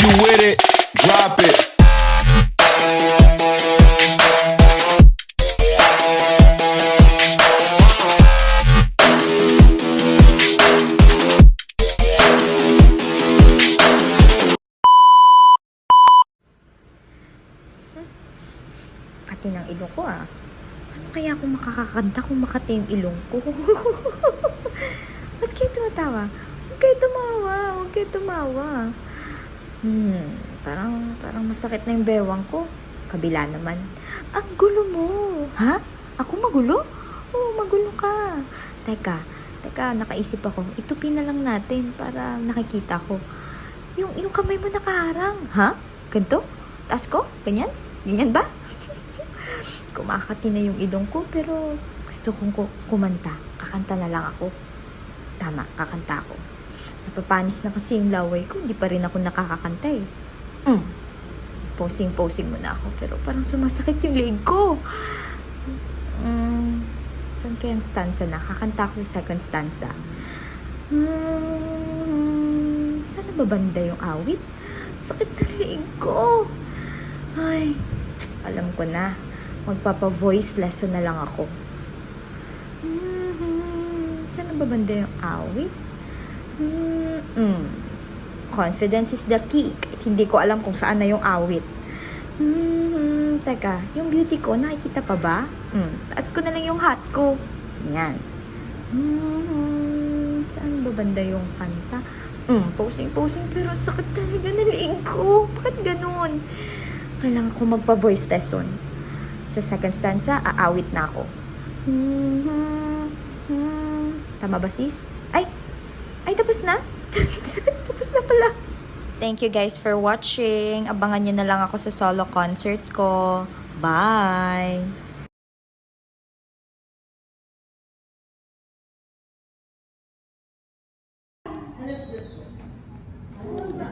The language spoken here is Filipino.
you with it, drop it. Makati ng ilong ko ah. Paano kaya ako makakakanta kung makati yung ilong ko? Ba't kayo tumatawa? Huwag kayo tumawa. Huwag kayo tumawa. Parang masakit na yung bewang ko. Kabila naman. Ang gulo mo. Ha? Ako magulo? Oo, magulo ka. Teka, nakaisip ako. Itupin na lang natin para nakikita ko. Yung kamay mo nakaharang. Ha? Ganito? Taas ko? Ganyan? Ganyan ba? Kumakati na yung ilong ko pero gusto kong kumanta. Kakanta na lang ako. Tama, kakanta ako. Napapanis na kasi yung laway ko. Hindi pa rin ako nakakakanta eh. Posing muna ako. Pero parang sumasakit yung leg ko. Saan kayang stanza na? Kakanta ako sa second stanza. Saan na ba banda yung awit? Sakit na leg ko. Ay, alam ko na. Magpapa-voice lesson na lang ako. Saan na ba banda yung awit? Confidence is the key. Hindi ko alam kung saan na yung awit. Teka, yung beauty ko, nakikita pa ba? Taas ko na lang yung hat ko. Yan. Saan ba banda yung kanta? Posing, pero sakit talaga na leg ko. Bakit ganun? Kailangan ko magpa-voice lesson. Sa second stanza, aawit na ako. Tama ba sis? Ay, tapos na? Tapos na pala. Thank you guys for watching. Abangan nyo na lang ako sa solo concert ko. Bye! Ano is this? Ano ba?